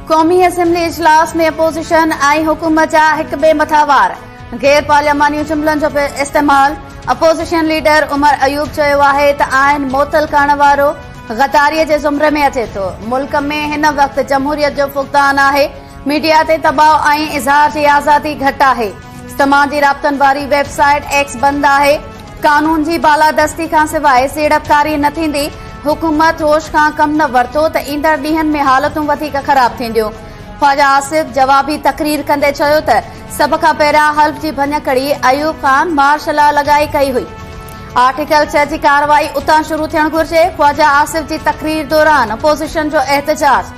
क़ौमी असेंबली इजलास में अपोजिशन ऐं हुकूमत जा हिक ॿिए मथां वार। गैर पार्लियामानी जुमलनि जो इस्तेमाल। अपोजिशन लीडर उमर अयूब चयो आहे त आइन मुअतल करण वारो गद्दारीअ जे ज़ुमरे में अचे थो। मुल्क में हिन वक़्त जमहूरियत जो फुक़दान आहे। मीडिया ते दबाव ऐं इज़हार जी आज़ादी घटि आहे। समाजी राब्तनि वारी वेबसाइट एक्स बंदि आहे। कानून जी बालादस्ती खां सवाइ सीड़पकारी न थींदी। हुकूमत होश खां कम न वरितो त ईंदड़ ॾींहनि में हालतूं वधीक ख़राब थींदियूं। ख्वाजा आसिफ जवाबी तक़रीर कंदे चयो त सभ खां पहिरियां हल्फ जी भञकड़ी अयूब खान मार्शल लॉ लॻाई कई हुई। आर्टिकल 6 जी कार्रवाई उतां शुरू थियण घुर्जे। ख्वाजा आसिफ जी तक़रीर दौरान अपोजिशन जो एहतजाज।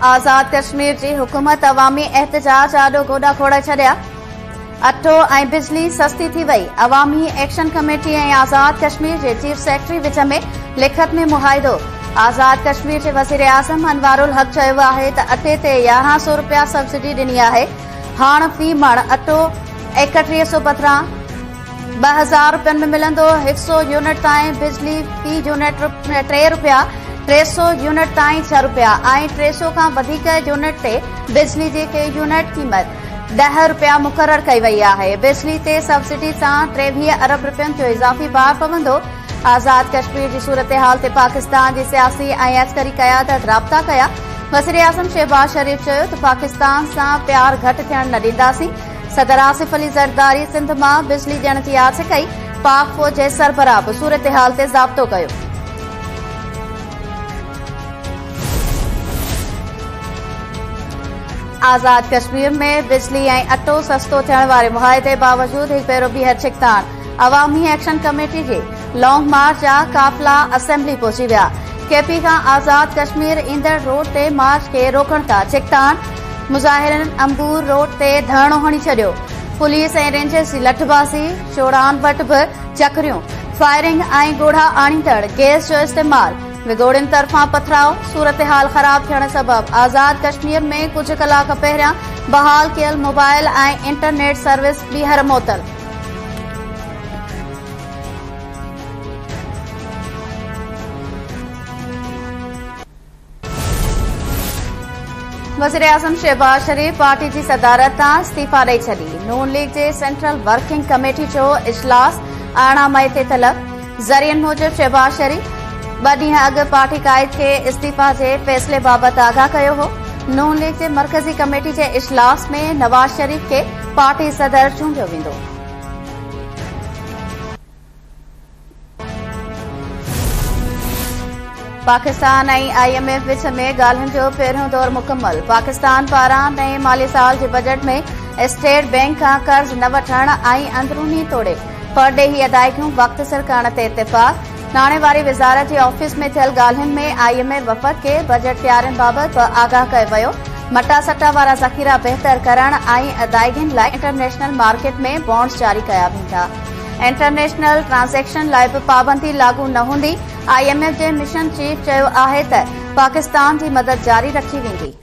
आज़ाद कश्मीर जी हुकूमत अवामी एहतजाज आॾो गोॾा खोड़े छॾिया। अटो ऐं बिजली सस्ती थी वई। अवामी एक्शन कमेटी ऐं आज़ाद कश्मीर जे चीफ सेक्रेटरी विच में लिखत में मुआहिदो। आज़ाद कश्मीर जे वज़ीर आज़म अनवारुल हक चयो आहे त अटे ते 1100 रुपया सब्सिडी ॾिनी आहे। हाणे फी मण अटो 3100 बदिरां 2000 रुपयनि में मिलंदो। 100 यूनिट ताईं बिजली फी यूनिट 3 रुपया, 300 यूनिट ताईं 6 रुपया ऐं 300 खां वधीक यूनिट ते बिजली जी के यूनिट क़ीमत 10 रुपया मुक़रर कई वई आहे। बिजली ते सब्सिडी सां 23 अरब रुपयनि जो इज़ाफ़ी भार पवंदो। आज़ाद कश्मीर जी सूरत हाल ते पाकिस्तान जी सियासी ऐं अस्करी क़यादत राब्ता कया। वज़ीर आज़म शहबाज शरीफ़ चयो त पाकिस्तान सां प्यार घटि थियण न ॾींदासीं। सदर आसिफ अली ज़रदारी सिंध मां बिजली ॾियण जी आछ कई। पाक फ़ौज जे सरबराह बि सूरत हाल ते ज़ाब्तो कयो। आज़ाद कश्मीर में बिजली ऐं अटो सस्तो थियण वारे मुआहिदे बावजूद हिकु भेरो ॿीहर छिकतान। अवामी एक्शन कमेटी जे लॉन्ग मार्च जा काफ़िला असेंबली पहुची विया। केपी खां आज़ाद कश्मीर ईंदड़ रोड ते मार्च खे रोकण था छिकतान। मुज़ाहिरनि अंबूर रोड ते धरणो हणी छॾियो। पुलिस ऐं रेंजर्स जी लठबाज़ी। शोरान वटि बि चकरियूं, फायरिंग ऐं ॻोढ़ा आणींदड़ गैस जो इस्तेमाल। विगोड़ियुनि तरफ़ां पथराव। सूरत हाल ख़राब थियण सबबि आज़ाद कश्मीर में कुझु कलाक पहिरियां बहाल कयल मोबाइल ऐं इंटरनेट सर्विस ॿीहर मुअतल। वज़ीर आज़म शहबाज शरीफ़ पार्टी जी सदारत तां इस्तीफ़ा ॾेई छॾी। नून लीग जे सेंट्रल वर्किंग कमेटी जो इजलास 18 मई ते तलब। ज़रियनि मूजिबि शहबाज शरीफ़ 2 ॾींहं अॻु पार्टी काइद खे इस्तीफ़ा जे फ़ैसिले बाबति आगाह कयो हो। नून लीग जे मरकज़ी कमेटी जे इजलास में नवाज़ शरीफ़ खे पार्टी सदर चूंडियो वेंदो। पाकिस्तान ऐं IMF विच में ॻाल्हियुनि जो पहिरियों दौर मुकमल। पाकिस्तान पारां नए माली साल जे बजट में स्टेट बैंक खां कर्ज़ न वठण ऐं अंदरूनी तोड़े परॾेही अदायगियूं वक़्त सिर करण ते इत्तेफ़ाक़। नाणे वारी वज़ारत जे ऑफिस में थियल ॻाल्हियुनि में IMF वफ़द खे बजट तयारियुनि बाबति आगाह कयो वियो। मटा सटा वारा ज़ख़ीरा बहितर करण ऐं अदायगियुनि लाइ इंटरनेशनल मार्केट में बॉन्ड्स जारी कया वेंदा। इंटरनेशनल ट्रांज़ेक्शन लाइ बि पाबंदी लागू न हूंदी। IMF जे मिशन चीफ चयो आहे त पाकिस्तान जी मदद जारी रखी वेंदी।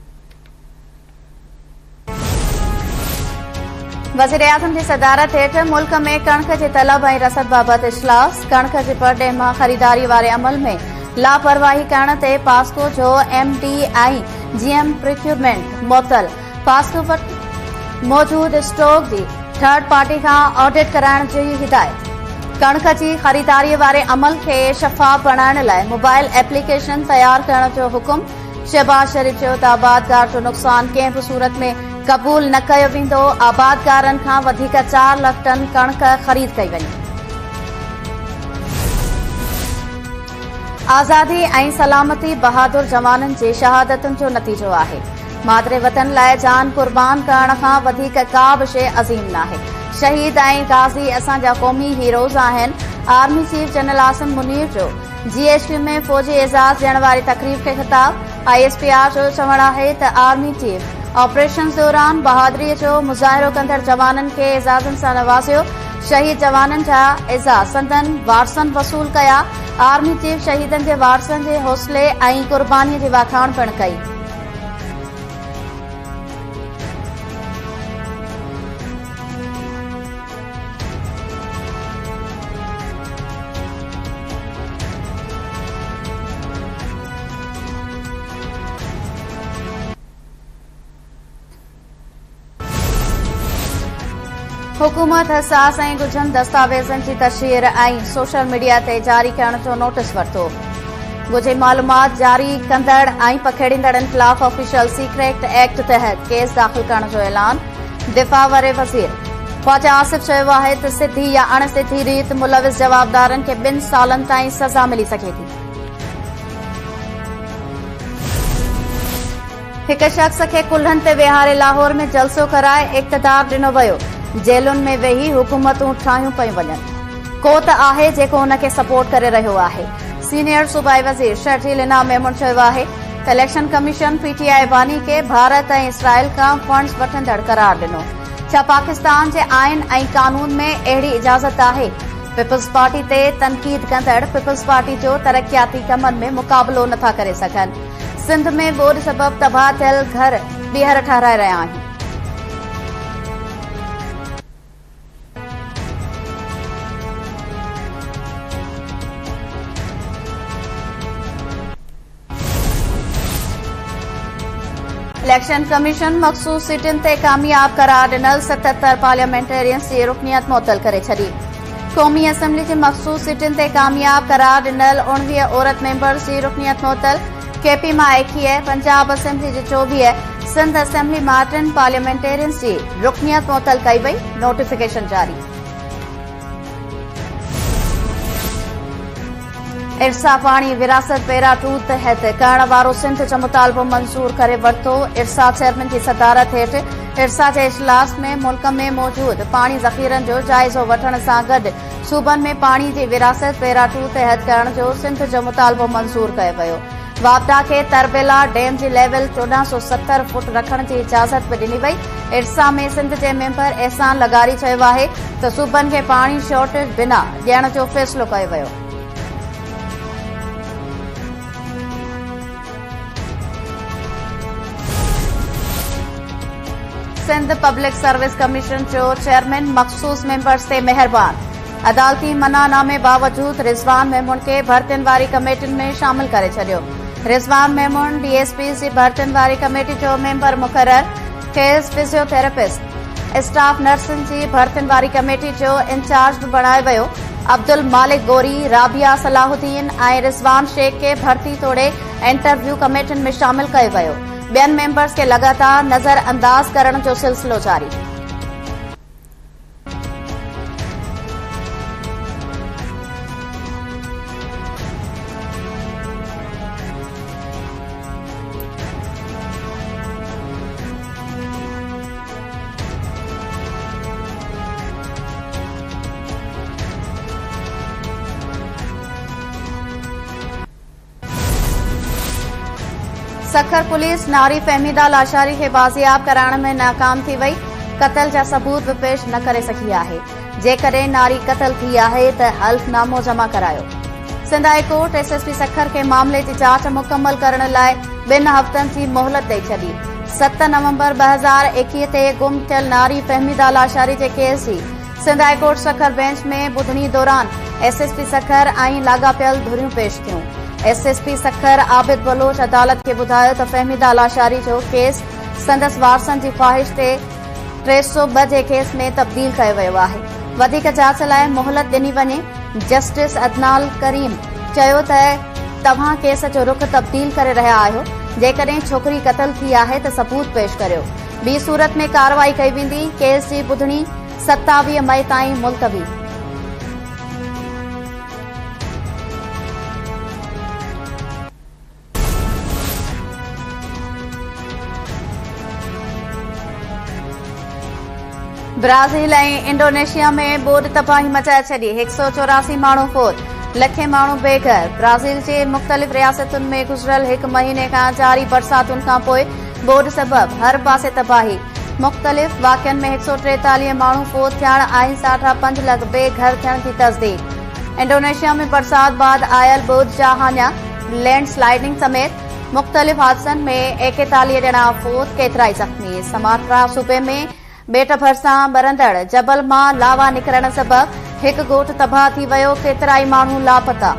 वज़ीर आज़म जी सदारत हेठि मुल्क में कणक जे तलब ऐं रसद बाबति इजलास। कणक जे परॾे मां ख़रीदारी वारे अमल में लापरवाही करण ते पास्को जो MD ऐं GM प्रोक्यूरमेंट मुअतल। पास्को वटि मौजूद स्टॉक जी थर्ड पार्टी खां ऑडिट कराइण जी हिदायत। कणक जी ख़रीदारीअ वारे अमल खे शफ़ाफ़ बणाइण लाइ मोबाइल एप्लीकेशन तयार करण जो हुकुम। शहबाज शरीफ़ चयो त आबादगार जो नुक़सान कंहिं बि सूरत में क़बूल न कयो वेंदो। आबादगारनि खां वधीक 4 लख टन कणक ख़रीद कई वई। आज़ादी ऐं सलामती बहादुर जवाननि जी शहादतुनि जो नतीजो आहे। मादरे वतन लाइ जान कुर्बान करण खां वधीक का बि शइ अज़ीम नाहे। शहीद ऐं गाज़ी असांजा क़ौमी हीरोज़ आहिनि। Army chief general Asim Munir जो GHQ में फ़ौजी एज़ाज़ ॾियण वारी तक़रीब खे ख़िताब। ISPR जो चवणु आहे त आर्मी चीफ ऑपरेशन दौरान बहादुरीअ जो मुज़ाहिरो कंदड़ जवाननि खे एज़ाज़नि सां नवाज़ियो। शहीद जवाननि जा एज़ाज़ संदन वारसनि वसूल कया। आर्मी चीफ शहीदनि जे वारसनि जे हौसले ऐं क़ुर्बानीअ जी वाखाण पिणु कई। हुकूमत हसास ऐं ॻुझनि दस्तावेज़नि जी तशहीर ऐं सोशल मीडिया ते जारी करण जो नोटिस वरितो। ॻुझी मालूमात जारी कंदड़ ऐं पखेड़ींदड़नि ख़िलाफ़ ऑफिशियल सीक्रेट एक्ट तहत केस दाख़िल करण जो ऐलान। दिफ़ा वरे वज़ीर ख्वाजा आसिफ चयो आहे त सिधी या अणसिधी रीत मुलविस जवाबदारनि खे 2 सालनि ताईं सज़ा मिली सघे थी। हिक शख़्स खे कुल्हनि ते विहारे लाहौर में जलसो कराए इक़्तिदार ॾिनो वियो। जेलुनि में वेही हुकूमतूं ठाहियूं पयूं वञनि। को त आहे जेको उन खे सपोर्ट करे रहियो आहे। सीनियर सूबाई वज़ीर शर्जील इनाम मेमून चयो आहे त इलेक्शन कमीशन पीटीआई बानी खे भारत ऐं इसराइल खां फंड्स वठंदड़ करार ॾिनो। छा पाकिस्तान जे आइन ऐं कानून में अहिड़ी इजाज़त आहे? पीपल्स पार्टी ते तनक़ीद कंदड़ पीपल्स पार्टी जो तरक़ियाती कमनि में मुक़ाबिलो नथा करे सघनि। सिंध में ॿोॾि सबबि तबाह थियल घर ॿीहर ठाराए रहिया आहिनि। इलेक्शन कमीशन मखसूस सीटुनि ते कामयाब करार ॾिनल 77 पार्लियामेंटेरियंस जी रुकनियत मुअतल करे छॾी। क़ौमी असेंबली जी मखसूस सीटुनि ते कामयाब करार ॾिनल 19 औरत मेंबर्स जी रुकनियत मुअतल। केपी मां 21, पंजाब असेंबली जी 24, सिंध असेंबली मां 3 पार्लियामेंटेरियंस जी रुकनियत मुअतल कई वई। नोटिफिकेशन जारी। इरसा पाणी विरासत पेरा 2 तहत करण वारो सिंध जो मुतालबो मंज़ूर करे वरितो। इरसा चेयरमैन जी सदारत हेठि इरसा जे इजलास में मुल्क में मौजूद पाणी ज़ख़ीरनि जो जाइज़ो वठण सां गॾु सूबनि में पाणी जी विरासत पेरा 2 तहत करण जो सिंध जो मुतालबो मंज़ूर कयो वियो। वापडा खे तरबेला डैम जी लेवल 1470 फुट रखण जी इजाज़त बि ॾिनी वई। इरसा में सिंध जे मेंबर एहसान लगारी चयो आहे त सूबनि खे पाणी शॉर्टेज बिना ॾियण जो फ़ैसिलो कयो वियो। सिंध पब्लिक सर्विस कमीशन जो चेयरमैन मखसूस मेंबर्स ते मेहरबान। अदालती मनानामे बावजूद रिज़वान मेमून खे भर्तियुनि वारी कमेटियुनि में शामिल करे छॾियो। रिज़वान मेमून डीएसपी जी भर्तियुनि वारी कमेटी जो मेंबर मुक़रर। केस फिजियोथेरेपिस्ट स्टाफ नर्सनि जी भर्तियुनि वारी कमेटी जो इंचार्ज बि बणायो वियो। अब्दुल मालिक गोरी, राबिया सलाहुद्दीन ऐं रिज़वान शेख खे भर्ती तोड़े इंटरव्यू कमेटियुनि में शामिल कयो वियो। ॿियनि मेंबर्स खे लगातार नज़र अंदाज़ करण जो सिलसिलो जारी। सखर पुलिस नारी फहमीदा लाशारी खे बाज़ियाब कराइण में नाकाम थी वई। क़तल जा सबूत बि पेश न करे सघी आहे। जेकॾहिं नारी क़तल थी आहे त हल्फ़नामो जमा करायो। Sindh high court SSP Sukkur खे मामले जी जांच मुकमल करण लाइ 2 हफ़्तनि जी मोहलत ॾेई छॾी। 7 नवंबर 2021 ते गुम थियल नारी फहमीदा लाशारी जे केस जी Sindh high court Sukkur bench में ॿुधणी दौरान एसएसपी सखर ऐं लाॻापियल धुरियूं पेश थियूं। एसएसपी सखर आबिद बलोच अदालत खे ॿुधायो त फहमीदा लाशारी जो केस संदसि वारसनि जी ख़्वाहिश ते 302 जे केस में तब्दील कयो वियो आहे। वधीक जांच लाइ मोहलत ॾिनी वञे। जस्टिस अदनाल करीम चयो त तव्हां केस जो रुख तब्दील करे रहिया आहियो। जेकॾहिं छोकिरी क़तल थी आहे त सबूत पेश करियो। ॿी सूरत में कार्रवाई कई वेंदी। केस जी ॿुधणी 27 मई ताईं मुलतवी। ब्राज़ील ऐं इंडोनेशिया में ॿोॾि तबाही मचाए छॾी। 184 माण्हू फौत, लखे माण्हू बेघर। ब्राज़ील जे मुख़्तलिफ़ रियासतुनि में गुज़िरियल 1 महीने खां जारी बरसातुनि खां पोइ ॿोॾि सबबि हर पासे तबाही। मुख़्तलिफ़ वाक़िअनि में 143 माण्हू फौत थियण ऐं 5.5 लख बेघर थियण जी तस्दीक। इंडोनेशिया में बरसात बाद आयल ॿोॾि जा हाञा लैंडस्लाइडिंग समेत मुख़्तलिफ़ हादसनि में 41 ॼणा फौत, केतिरा ई ज़ख़्मी। समात्रा सूबे में बेट भरिसां ॿरंदड़ जबल मां लावा निकिरण सबबि हिकु ॻोठु तबाह थी वियो। केतिरा ई माण्हू लापता।